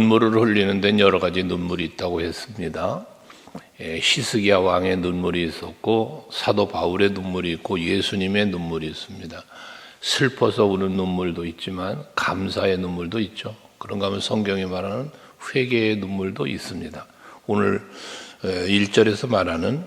눈물을 흘리는 데는 여러 가지 눈물이 있다고 했습니다. 히스기야 왕의 눈물이 있었고 사도 바울의 눈물이 있고 예수님의 눈물이 있습니다. 슬퍼서 우는 눈물도 있지만 감사의 눈물도 있죠. 그런가 하면 성경이 말하는 회개의 눈물도 있습니다. 오늘 1절에서 말하는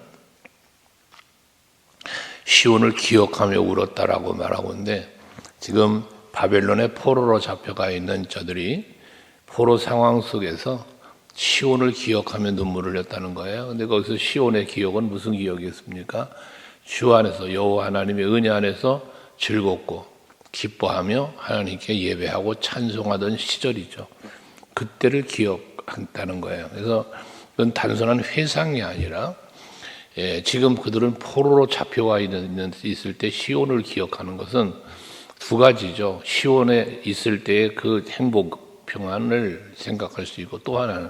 시온을 기억하며 울었다라고 말하고 있는데, 지금 바벨론의 포로로 잡혀가 있는 저들이 포로 상황 속에서 시온을 기억하며 눈물을 흘렸다는 거예요. 근데 거기서 시온의 기억은 무슨 기억이었습니까? 주 안에서, 여호와 하나님의 은혜 안에서 즐겁고 기뻐하며 하나님께 예배하고 찬송하던 시절이죠. 그때를 기억한다는 거예요. 그래서 그건 단순한 회상이 아니라 지금 그들은 포로로 잡혀와 있을 때 시온을 기억하는 것은 두 가지죠. 시온에 있을 때의 그 행복, 평안을 생각할 수 있고, 또 하나는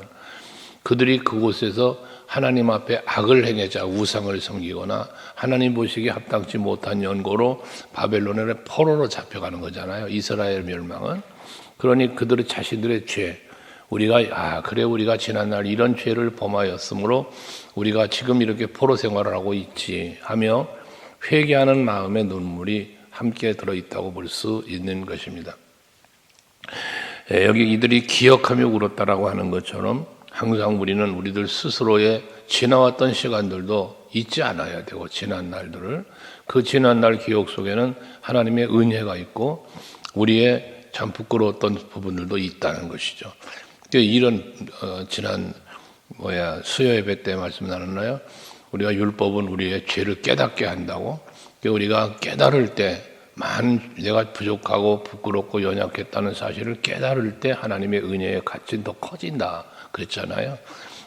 그들이 그곳에서 하나님 앞에 악을 행하자 우상을 섬기거나 하나님 보시기에 합당치 못한 연고로 바벨론의 포로로 잡혀가는 거잖아요. 이스라엘 멸망은. 그러니 그들의 자신들의 죄, 우리가 지난날 이런 죄를 범하였으므로 우리가 지금 이렇게 포로 생활을 하고 있지 하며 회개하는 마음의 눈물이 함께 들어있다고 볼 수 있는 것입니다. 여기 이들이 기억하며 울었다라고 하는 것처럼 항상 우리는 우리들 스스로의 지나왔던 시간들도 잊지 않아야 되고, 지난 날들을, 그 지난 날 기억 속에는 하나님의 은혜가 있고 우리의 참 부끄러웠던 부분들도 있다는 것이죠. 이런 지난 수요 예배 때 말씀 나눴나요? 우리가 율법은 우리의 죄를 깨닫게 한다고. 우리가 깨달을 때 내가 부족하고 부끄럽고 연약했다는 사실을 깨달을 때 하나님의 은혜의 가치는 더 커진다 그랬잖아요.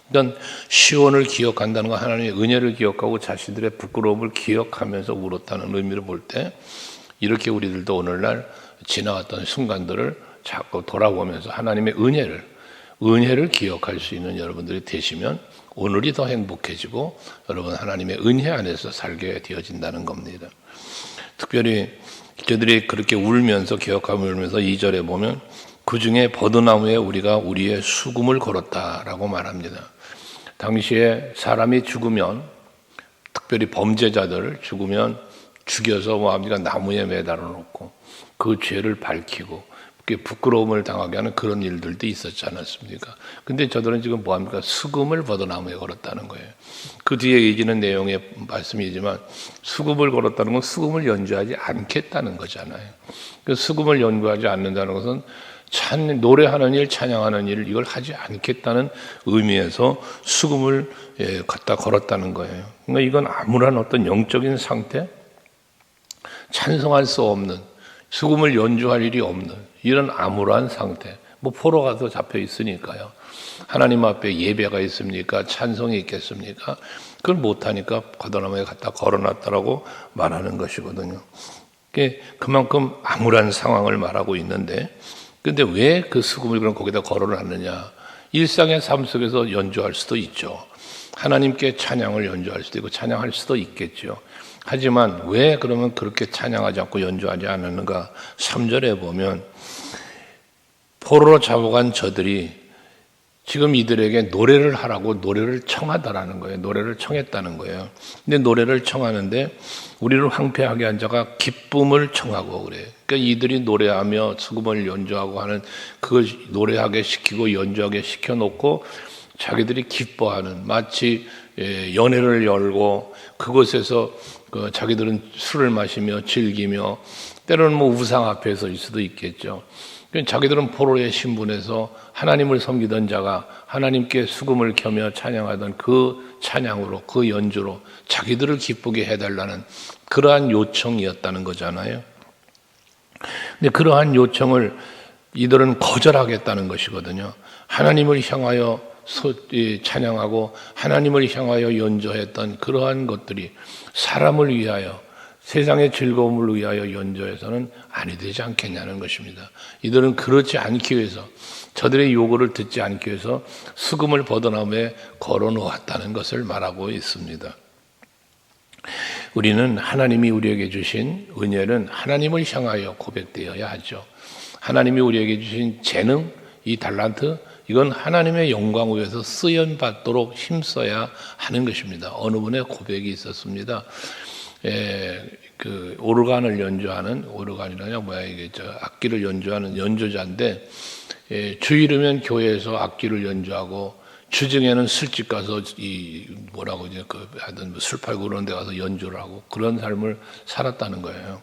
그러니까 시온을 기억한다는 건 하나님의 은혜를 기억하고 자신들의 부끄러움을 기억하면서 울었다는 의미를 볼 때, 이렇게 우리들도 오늘날 지나왔던 순간들을 자꾸 돌아보면서 하나님의 은혜를 기억할 수 있는 여러분들이 되시면 오늘이 더 행복해지고 여러분 하나님의 은혜 안에서 살게 되어진다는 겁니다. 특별히 저들이 그렇게 울면서, 기억하며 울면서 2절에 보면 그 중에 버드나무에 우리가 우리의 수금을 걸었다라고 말합니다. 당시에 사람이 죽으면, 특별히 범죄자들 죽으면 죽여서 나무에 매달아 놓고 그 죄를 밝히고 부끄러움을 당하게 하는 그런 일들도 있었지 않았습니까? 근데 저들은 지금 뭐합니까? 수금을 버드나무에 걸었다는 거예요. 그 뒤에 이어지는 내용의 말씀이지만 수금을 걸었다는 건 수금을 연주하지 않겠다는 거잖아요. 그 수금을 연주하지 않는다는 것은 노래하는 일, 찬양하는 일, 이걸 하지 않겠다는 의미에서 수금을 갖다 걸었다는 거예요. 그러니까 이건 아무런 어떤 영적인 상태, 찬송할 수 없는, 수금을 연주할 일이 없는 이런 암울한 상태, 포로 가서 잡혀 있으니까요. 하나님 앞에 예배가 있습니까? 찬송이 있겠습니까? 그걸 못하니까 버드나무에 갖다 걸어놨다라고 말하는 것이거든요. 그만큼 암울한 상황을 말하고 있는데, 근데 왜 그 수금을 그럼 거기다 걸어놨느냐? 일상의 삶 속에서 연주할 수도 있죠. 하나님께 찬양을 연주할 수도 있고 찬양할 수도 있겠죠. 하지만 왜 그러면 그렇게 찬양하지 않고 연주하지 않았는가? 3절에 보면 포로로 잡아간 저들이 지금 이들에게 노래를 하라고 노래를 청하다라는 거예요. 노래를 청했다는 거예요. 근데 노래를 청하는데 우리를 황폐하게 한 자가 기쁨을 청하고 그래요. 그러니까 이들이 노래하며 수금을 연주하고 하는 그걸 노래하게 시키고 연주하게 시켜놓고 자기들이 기뻐하는, 마치 연회를 열고 그곳에서 자기들은 술을 마시며 즐기며, 때로는 우상 앞에 설 수도 있겠죠. 자기들은 포로의 신분에서 하나님을 섬기던 자가 하나님께 수금을 켜며 찬양하던 그 찬양으로, 그 연주로 자기들을 기쁘게 해달라는 그러한 요청이었다는 거잖아요. 근데 그러한 요청을 이들은 거절하겠다는 것이거든요. 하나님을 향하여 찬양하고 하나님을 향하여 연주했던 그러한 것들이 사람을 위하여, 세상의 즐거움을 위하여 연주해서는 아니 되지 않겠냐는 것입니다. 이들은 그렇지 않기 위해서, 저들의 요구를 듣지 않기 위해서 수금을 버드나무에 걸어 놓았다는 것을 말하고 있습니다. 우리는 하나님이 우리에게 주신 은혜는 하나님을 향하여 고백되어야 하죠. 하나님이 우리에게 주신 재능, 이 달란트, 이건 하나님의 영광을 위해서 쓰임받도록 힘써야 하는 것입니다. 어느 분의 고백이 있었습니다. 그 오르간을 연주하는, 오르간이라냐 뭐야 이게, 악기를 연주하는 연주자인데, 주일이면 교회에서 악기를 연주하고 주중에는 술집 가서 하여튼 술 팔고 그런 데 가서 연주를 하고 그런 삶을 살았다는 거예요.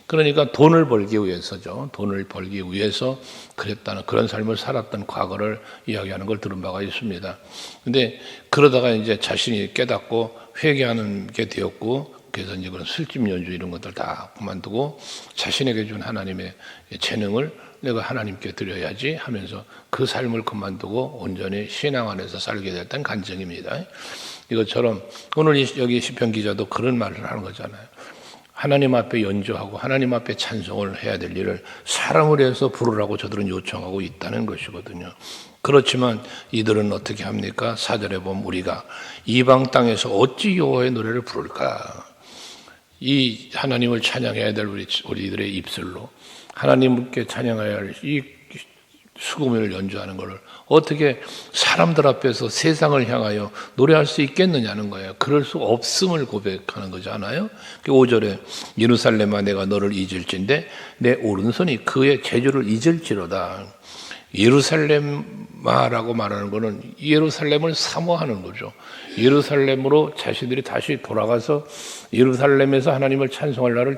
그러니까 돈을 벌기 위해서죠. 돈을 벌기 위해서 그랬다는, 그런 삶을 살았던 과거를 이야기하는 걸 들은 바가 있습니다. 근데 그러다가 이제 자신이 깨닫고 회개하는 게 되었고, 그래서 이제 그런 술집 연주 이런 것들 다 그만두고 자신에게 준 하나님의 재능을 내가 하나님께 드려야지 하면서 그 삶을 그만두고 온전히 신앙 안에서 살게 됐던 간증입니다. 이것처럼 오늘 여기 시편 기자도 그런 말을 하는 거잖아요. 하나님 앞에 연주하고 하나님 앞에 찬송을 해야 될 일을 사람을 위해서 부르라고 저들은 요청하고 있다는 것이거든요. 그렇지만 이들은 어떻게 합니까? 4절에 보면 우리가 이방 땅에서 어찌 여호와의 노래를 부를까? 이 하나님을 찬양해야 될 우리들의 입술로 하나님께 찬양해야 할 이 수금을 연주하는 것을 어떻게 사람들 앞에서 세상을 향하여 노래할 수 있겠느냐는 거예요. 그럴 수 없음을 고백하는 거잖아요. 5절에 예루살렘아 내가 너를 잊을진데 내 오른손이 그의 재주를 잊을지로다. 예루살렘아라고 말하는 것은 예루살렘을 사모하는 거죠. 예루살렘으로 자신들이 다시 돌아가서 예루살렘에서 하나님을 찬송할 날을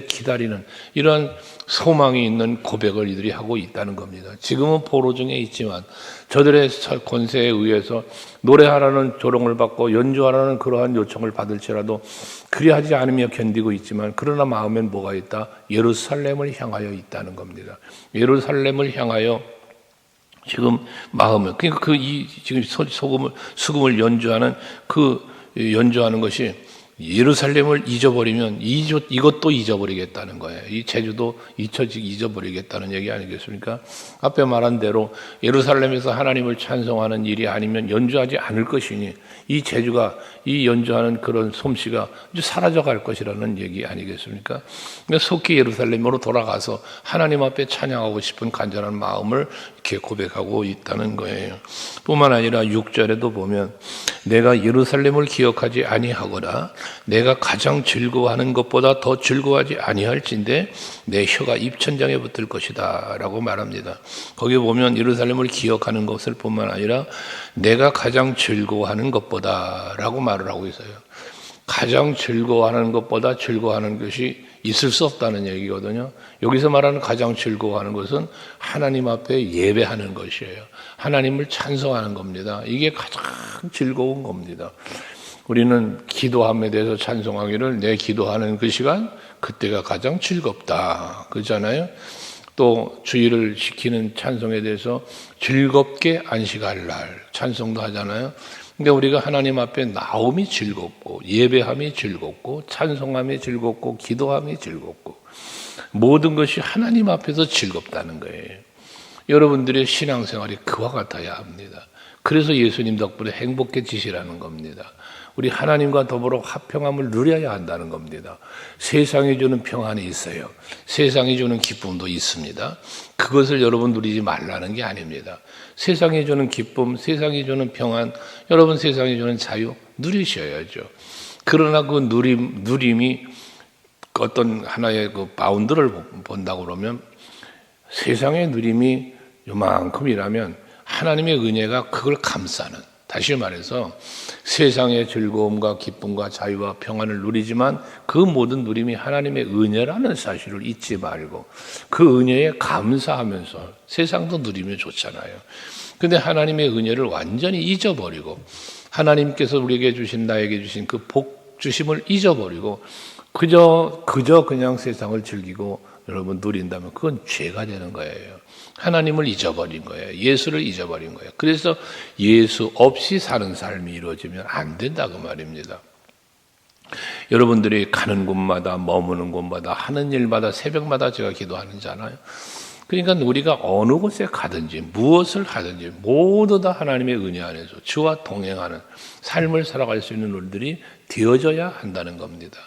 기다리는 이러한 소망이 있는 고백을 이들이 하고 있다는 겁니다. 지금은 포로 중에 있지만 저들의 권세에 의해서 노래하라는 조롱을 받고 연주하라는 그러한 요청을 받을지라도 그리하지 않으며 견디고 있지만, 그러나 마음엔 뭐가 있다? 예루살렘을 향하여 있다는 겁니다. 예루살렘을 향하여 지금 마음을, 그러니까 지금 수금을 연주하는 연주하는 것이 예루살렘을 잊어버리면 이것도 잊어버리겠다는 거예요. 이 제주도 잊어버리겠다는 얘기 아니겠습니까? 앞에 말한 대로 예루살렘에서 하나님을 찬송하는 일이 아니면 연주하지 않을 것이니 이 제주가, 이 연주하는 그런 솜씨가 이제 사라져갈 것이라는 얘기 아니겠습니까? 그러니까 속히 예루살렘으로 돌아가서 하나님 앞에 찬양하고 싶은 간절한 마음을 이렇게 고백하고 있다는 거예요. 뿐만 아니라 6절에도 보면 내가 예루살렘을 기억하지 아니하거나 내가 가장 즐거워하는 것보다 더 즐거워하지 아니할진대 내 혀가 입천장에 붙을 것이다 라고 말합니다. 거기 보면 예루살렘을 기억하는 것을 뿐만 아니라 내가 가장 즐거워하는 것보다 라고 말을 하고 있어요. 가장 즐거워하는 것보다 즐거워하는 것이 있을 수 없다는 얘기거든요. 여기서 말하는 가장 즐거워하는 것은 하나님 앞에 예배하는 것이에요. 하나님을 찬송하는 겁니다. 이게 가장 즐거운 겁니다. 우리는 기도함에 대해서 찬송하기를 내 기도하는 그 시간, 그때가 가장 즐겁다 그러잖아요. 또 주일을 지키는 찬송에 대해서 즐겁게 안식할 날 찬송도 하잖아요. 근데 우리가 하나님 앞에 나옴이 즐겁고 예배함이 즐겁고 찬송함이 즐겁고 기도함이 즐겁고 모든 것이 하나님 앞에서 즐겁다는 거예요. 여러분들의 신앙생활이 그와 같아야 합니다. 그래서 예수님 덕분에 행복해지시라는 겁니다. 우리 하나님과 더불어 화평함을 누려야 한다는 겁니다. 세상이 주는 평안이 있어요. 세상이 주는 기쁨도 있습니다. 그것을 여러분 누리지 말라는 게 아닙니다. 세상이 주는 기쁨, 세상이 주는 평안, 여러분 세상이 주는 자유 누리셔야죠. 그러나 그 누림이 어떤 하나의 그 바운드를 본다고 그러면 세상의 누림이 요만큼이라면 하나님의 은혜가 그걸 감싸는, 다시 말해서 세상의 즐거움과 기쁨과 자유와 평안을 누리지만 그 모든 누림이 하나님의 은혜라는 사실을 잊지 말고 그 은혜에 감사하면서 세상도 누리면 좋잖아요. 근데 하나님의 은혜를 완전히 잊어버리고 하나님께서 우리에게 주신, 나에게 주신 그 복 주심을 잊어버리고 그저 그냥 세상을 즐기고 여러분 누린다면 그건 죄가 되는 거예요. 하나님을 잊어버린 거예요. 예수를 잊어버린 거예요. 그래서 예수 없이 사는 삶이 이루어지면 안 된다고 말입니다. 여러분들이 가는 곳마다 머무는 곳마다 하는 일마다 새벽마다 제가 기도하는잖아요. 그러니까 우리가 어느 곳에 가든지 무엇을 하든지 모두 다 하나님의 은혜 안에서 주와 동행하는 삶을 살아갈 수 있는 우리들이 되어져야 한다는 겁니다.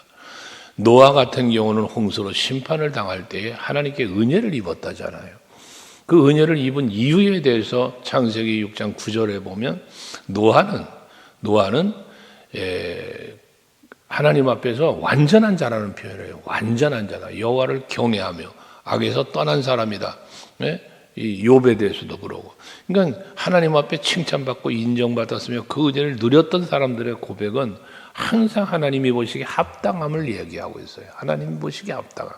노아 같은 경우는 홍수로 심판을 당할 때에 하나님께 은혜를 입었다잖아요. 그 은혜를 입은 이유에 대해서 창세기 6장 9절에 보면 노아는 하나님 앞에서 완전한 자라는 표현을 해요. 완전한 자다. 여호와를 경외하며 악에서 떠난 사람이다. 이 욥에 대해서도 그러고. 그러니까 하나님 앞에 칭찬받고 인정받았으며 그 은혜를 누렸던 사람들의 고백은 항상 하나님이 보시기에 합당함을 얘기하고 있어요. 하나님이 보시기에 합당함.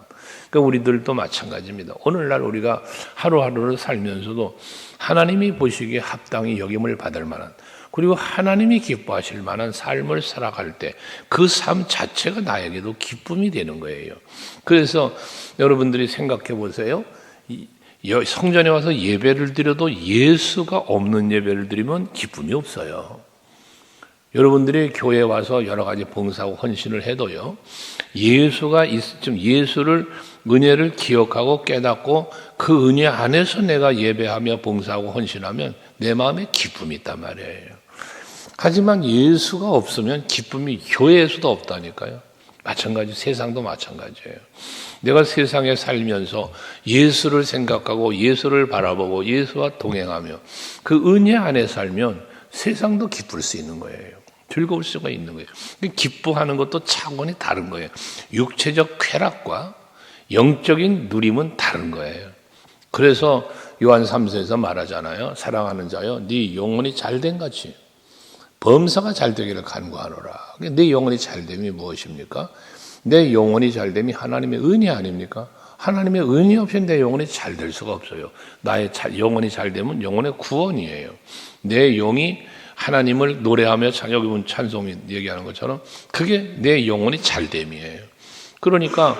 그러니까 우리들도 마찬가지입니다. 오늘날 우리가 하루하루를 살면서도 하나님이 보시기에 합당히 여김을 받을 만한, 그리고 하나님이 기뻐하실 만한 삶을 살아갈 때 그 삶 자체가 나에게도 기쁨이 되는 거예요. 그래서 여러분들이 생각해 보세요. 성전에 와서 예배를 드려도 예수가 없는 예배를 드리면 기쁨이 없어요. 여러분들이 교회에 와서 여러 가지 봉사하고 헌신을 해도요, 예수를 은혜를 기억하고 깨닫고 그 은혜 안에서 내가 예배하며 봉사하고 헌신하면 내 마음에 기쁨이 있단 말이에요. 하지만 예수가 없으면 기쁨이 교회에서도 없다니까요. 마찬가지, 세상도 마찬가지예요. 내가 세상에 살면서 예수를 생각하고 예수를 바라보고 예수와 동행하며 그 은혜 안에 살면 세상도 기쁠 수 있는 거예요. 즐거울 수가 있는 거예요. 기뻐하는 것도 차원이 다른 거예요. 육체적 쾌락과 영적인 누림은 다른 거예요. 그래서 요한 3서에서 말하잖아요. 사랑하는 자여, 네 영혼이 잘된 같이 범사가 잘되기를 간구하노라. 내 영혼이 잘됨이 무엇입니까? 내 영혼이 잘됨이 하나님의 은혜 아닙니까? 하나님의 은혜 없이 내 영혼이 잘 될 수가 없어요. 나의 영혼이 잘되면 영혼의 구원이에요. 내 영이 하나님을 노래하며 여기 보면 찬송이 얘기하는 것처럼 그게 내 영혼이 잘됨이에요. 그러니까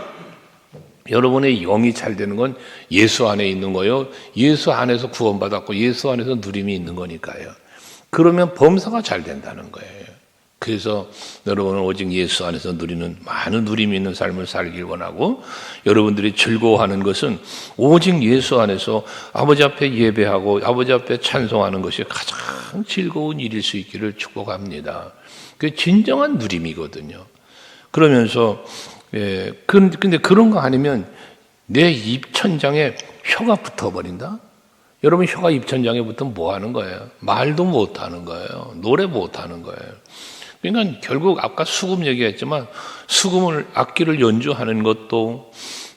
여러분의 영이 잘 되는 건 예수 안에 있는 거예요. 예수 안에서 구원받았고 예수 안에서 누림이 있는 거니까요. 그러면 범사가 잘 된다는 거예요. 그래서 여러분은 오직 예수 안에서 누리는 많은 누림이 있는 삶을 살길 원하고, 여러분들이 즐거워하는 것은 오직 예수 안에서 아버지 앞에 예배하고 아버지 앞에 찬송하는 것이 가장 즐거운 일일 수 있기를 축복합니다. 그게 진정한 누림이거든요. 그러면서 근데 그런 거 아니면 내 입천장에 혀가 붙어버린다? 여러분 혀가 입천장에 붙으면 뭐 하는 거예요? 말도 못 하는 거예요. 노래 못 하는 거예요. 그러니까 결국 아까 수금 얘기했지만 수금을 악기를 연주하는 것도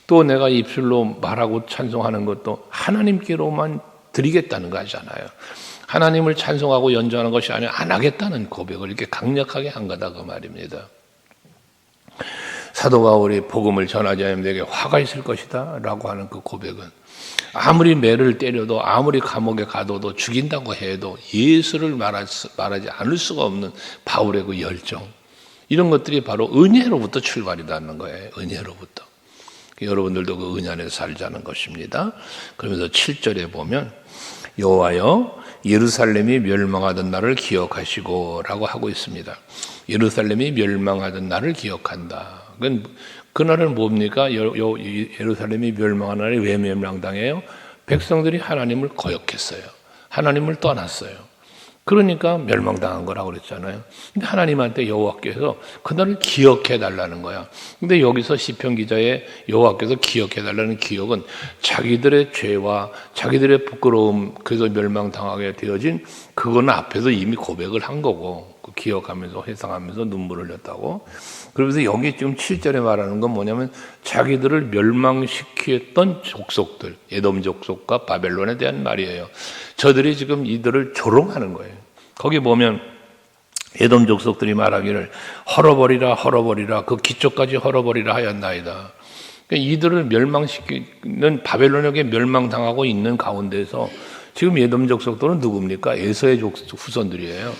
또 내가 입술로 말하고 찬송하는 것도 하나님께로만 드리겠다는 거잖아요. 하나님을 찬송하고 연주하는 것이 아니라 안 하겠다는 고백을 이렇게 강력하게 한 거다 그 말입니다. 사도 바울이 복음을 전하지 않으면 내게 화가 있을 것이다 라고 하는 그 고백은 아무리 매를 때려도 아무리 감옥에 가둬도 죽인다고 해도 예수를 말하지 않을 수가 없는 바울의 그 열정, 이런 것들이 바로 은혜로부터 출발이라는 거예요. 은혜로부터. 여러분들도 그 은혜 안에서 살자는 것입니다. 그러면서 7절에 보면 여호와여 예루살렘이 멸망하던 날을 기억하시고 라고 하고 있습니다. 예루살렘이 멸망하던 날을 기억한다. 그날은 뭡니까? 예루살렘이 멸망한 날이 왜 멸망당해요? 백성들이 하나님을 거역했어요. 하나님을 떠났어요. 그러니까 멸망당한 거라고 그랬잖아요. 근데 하나님한테 여호와께서 그날을 기억해 달라는 거야. 근데 여기서 시편 기자의 여호와께서 기억해 달라는 기억은 자기들의 죄와 자기들의 부끄러움, 그래서 멸망당하게 되어진 그거는 앞에서 이미 고백을 한 거고, 기억하면서 회상하면서 눈물을 흘렸다고. 그러면서 여기 지금 7절에 말하는 건 뭐냐면 자기들을 멸망시켰던 족속들, 에돔 족속과 바벨론에 대한 말이에요. 저들이 지금 이들을 조롱하는 거예요. 거기 보면 에돔 족속들이 말하기를 헐어버리라 그 기초까지 헐어버리라 하였나이다. 그러니까 이들을 멸망시키는 바벨론에게 멸망당하고 있는 가운데서 지금 에돔 족속들은 누굽니까? 에서의 후손들이에요.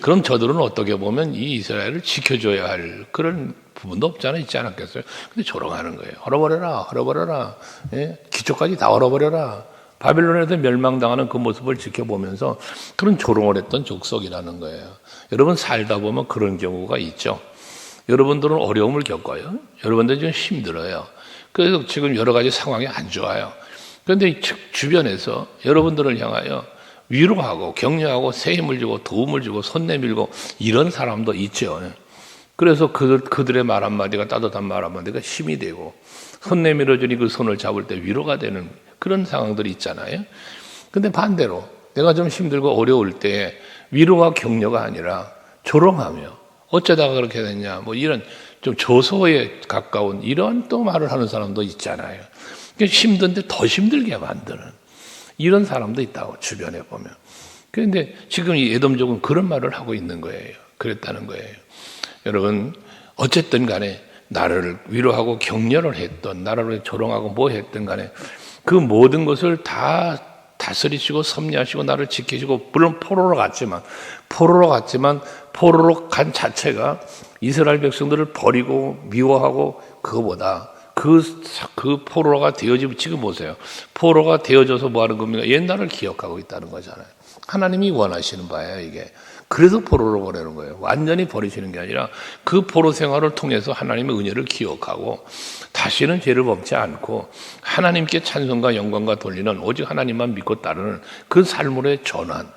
그럼 저들은 어떻게 보면 이 이스라엘을 지켜줘야 할 그런 부분도 있지 않았겠어요? 근데 조롱하는 거예요. 헐어버려라. 예? 기초까지 다 헐어버려라. 바벨론에서 멸망당하는 그 모습을 지켜보면서 그런 조롱을 했던 족속이라는 거예요. 여러분 살다 보면 그런 경우가 있죠. 여러분들은 어려움을 겪어요. 여러분들 지금 힘들어요. 그래서 지금 여러 가지 상황이 안 좋아요. 그런데 주변에서 여러분들을 향하여 위로하고 격려하고 새 힘을 주고 도움을 주고 손 내밀고 이런 사람도 있죠. 그래서 그들의 말 한마디가, 따뜻한 말 한마디가 힘이 되고, 손 내밀어 주니 그 손을 잡을 때 위로가 되는 그런 상황들이 있잖아요. 근데 반대로 내가 좀 힘들고 어려울 때 위로와 격려가 아니라 조롱하며, 어쩌다가 그렇게 됐냐, 뭐 이런 좀 저소에 가까운 이런 또 말을 하는 사람도 있잖아요. 그러니까 힘든데 더 힘들게 만드는 이런 사람도 있다고, 주변에 보면. 그런데 지금 이 에돔족은 그런 말을 하고 있는 거예요. 그랬다는 거예요. 여러분, 어쨌든 간에 나를 위로하고 격려를 했던, 나를 조롱하고 뭐 했든 간에 그 모든 것을 다 다스리시고 섭리하시고 나를 지키시고, 물론 포로로 갔지만 포로로 간 자체가 이스라엘 백성들을 버리고 미워하고, 그거보다 그 포로가 되어지면, 지금 보세요. 포로가 되어져서 뭐 하는 겁니까? 옛날을 기억하고 있다는 거잖아요. 하나님이 원하시는 바예요, 이게. 그래서 포로로 보내는 거예요. 완전히 버리시는 게 아니라 그 포로 생활을 통해서 하나님의 은혜를 기억하고 다시는 죄를 범치 않고 하나님께 찬송과 영광과 돌리는, 오직 하나님만 믿고 따르는 그 삶으로의 전환,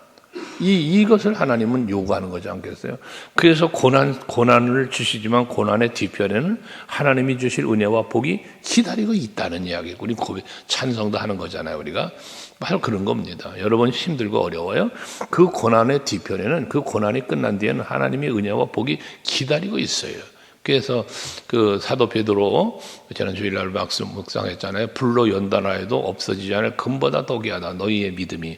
이것을 하나님은 요구하는 거지 않겠어요? 그래서 고난을 주시지만 고난의 뒤편에는 하나님이 주실 은혜와 복이 기다리고 있다는 이야기고, 우리 찬송도 하는 거잖아요, 우리가. 바로 그런 겁니다. 여러분 힘들고 어려워요? 그 고난의 뒤편에는, 그 고난이 끝난 뒤에는 하나님의 은혜와 복이 기다리고 있어요. 그래서 그 사도 베드로, 저는 주일날 묵상했잖아요. 불로 연단하여도 없어지지 않을 금보다 더 귀하다 너희의 믿음이.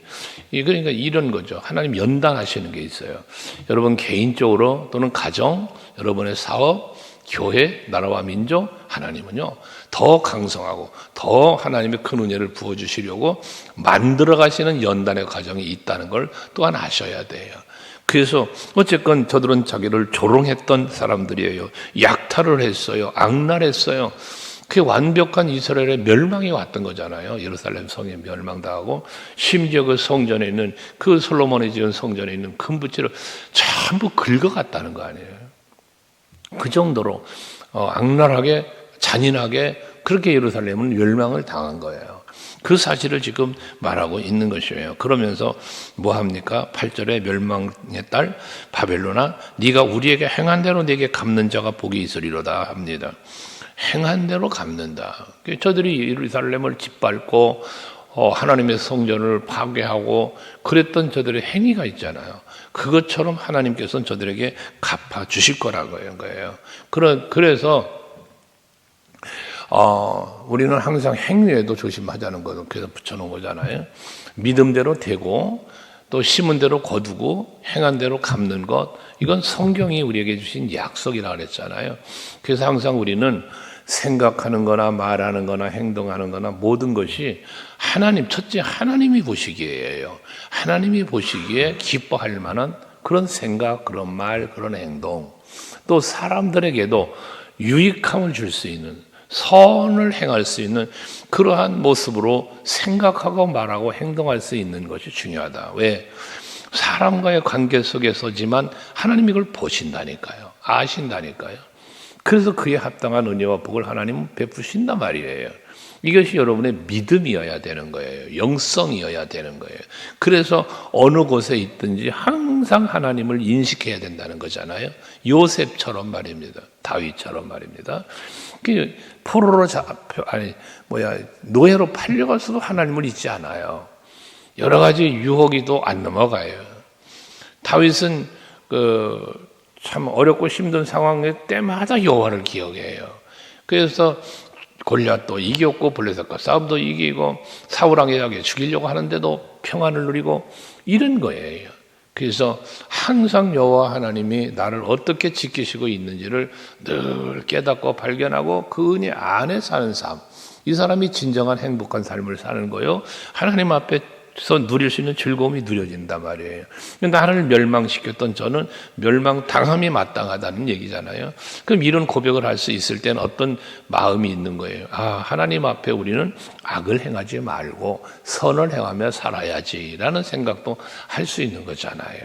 그러니까 이런 거죠. 하나님 연단하시는 게 있어요. 여러분 개인적으로 또는 가정, 여러분의 사업, 교회, 나라와 민족, 하나님은요 더 강성하고 더 하나님의 큰 은혜를 부어주시려고 만들어 가시는 연단의 과정이 있다는 걸 또한 아셔야 돼요. 그래서 어쨌건 저들은 자기를 조롱했던 사람들이에요. 약탈을 했어요. 악랄했어요. 그게 완벽한 이스라엘의 멸망이 왔던 거잖아요. 예루살렘 성이 멸망당하고, 심지어 그 성전에 있는, 그 솔로몬이 지은 성전에 있는 금붙이를 전부 긁어갔다는 거 아니에요. 그 정도로 악랄하게, 잔인하게 그렇게 예루살렘은 멸망을 당한 거예요. 그 사실을 지금 말하고 있는 것이에요. 그러면서 뭐 합니까? 8절에 멸망의 딸 바벨론아, 네가 우리에게 행한 대로 네게 갚는 자가 복이 있으리로다 합니다. 행한 대로 갚는다. 저들이 예루살렘을 짓밟고 하나님의 성전을 파괴하고 그랬던 저들의 행위가 있잖아요. 그것처럼 하나님께서는 저들에게 갚아 주실 거라고 하는 거예요. 그래서 우리는 항상 행위에도 조심하자는 거죠. 그래서 붙여놓은 거잖아요. 믿음대로 되고 또 심은 대로 거두고 행한 대로 갚는 것, 이건 성경이 우리에게 주신 약속이라고 그랬잖아요. 그래서 항상 우리는 생각하는 거나 말하는 거나 행동하는 거나 모든 것이 첫째 하나님이 보시기에요. 하나님이 보시기에 기뻐할 만한 그런 생각, 그런 말, 그런 행동, 또 사람들에게도 유익함을 줄 수 있는, 선을 행할 수 있는 그러한 모습으로 생각하고 말하고 행동할 수 있는 것이 중요하다. 왜? 사람과의 관계 속에서지만 하나님이 이걸 보신다니까요. 아신다니까요. 그래서 그에 합당한 은혜와 복을 하나님은 베푸신단 말이에요. 이것이 여러분의 믿음이어야 되는 거예요. 영성이어야 되는 거예요. 그래서 어느 곳에 있든지 항상 하나님을 인식해야 된다는 거잖아요. 요셉처럼 말입니다. 다윗처럼 말입니다. 노예로 팔려가서도 하나님을 잊지 않아요. 여러 가지 유혹이도 안 넘어가요. 다윗은 참 어렵고 힘든 상황에 때마다 여호와를 기억해요. 그래서 골리앗도 이겼고 블레셋과 싸움도 이기고 사울 왕에게 죽이려고 하는데도 평안을 누리고 이런 거예요. 그래서 항상 여호와 하나님이 나를 어떻게 지키시고 있는지를 늘 깨닫고 발견하고 그 은혜 안에 사는 삶, 이 사람이 진정한 행복한 삶을 사는 거요. 하나님 앞에서 누릴 수 있는 즐거움이 누려진단 말이에요. 나를 멸망시켰던 저는 멸망당함이 마땅하다는 얘기잖아요. 그럼 이런 고백을 할 수 있을 때는 어떤 마음이 있는 거예요. 하나님 앞에 우리는 악을 행하지 말고 선을 행하며 살아야지라는 생각도 할 수 있는 거잖아요.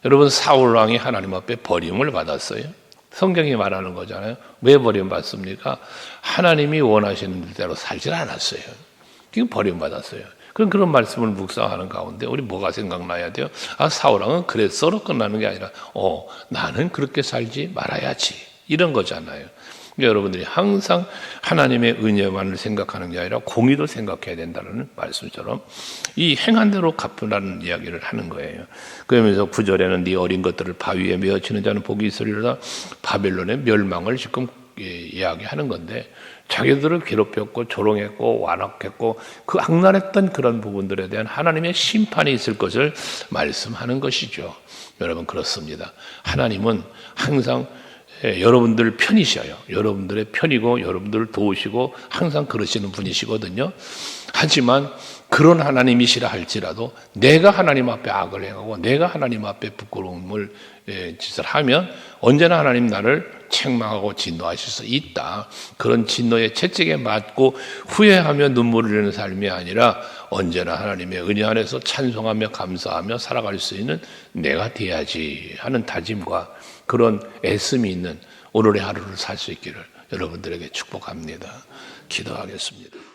여러분, 사울 왕이 하나님 앞에 버림을 받았어요. 성경이 말하는 거잖아요. 왜 버림받습니까? 하나님이 원하시는 대로 살질 않았어요. 지금 버림받았어요. 그런 말씀을 묵상하는 가운데 우리 뭐가 생각나야 돼요? 사울 왕은 그랬어로 끝나는 게 아니라 나는 그렇게 살지 말아야지. 이런 거잖아요. 그러니까 여러분들이 항상 하나님의 은혜만을 생각하는 게 아니라 공의도 생각해야 된다는 말씀처럼 이 행한 대로 갚으라는 이야기를 하는 거예요. 그러면서 9절에는 네 어린 것들을 바위에 메어치는 자는 복이 있으리로다. 바벨론의 멸망을 지금 이야기하는 건데 자기들을 괴롭혔고 조롱했고 완악했고 그 악랄했던 그런 부분들에 대한 하나님의 심판이 있을 것을 말씀하는 것이죠. 여러분 그렇습니다. 하나님은 항상 여러분들 편이셔요. 여러분들의 편이고 여러분들을 도우시고 항상 그러시는 분이시거든요. 하지만 그런 하나님이시라 할지라도 내가 하나님 앞에 악을 행하고 내가 하나님 앞에 부끄러움을 짓을 하면 언제나 하나님 나를 책망하고 진노하실 수 있다. 그런 진노의 채찍에 맞고 후회하며 눈물을 흘리는 삶이 아니라 언제나 하나님의 은혜 안에서 찬송하며 감사하며 살아갈 수 있는 내가 돼야지 하는 다짐과 그런 애씀이 있는 오늘의 하루를 살 수 있기를 여러분들에게 축복합니다. 기도하겠습니다.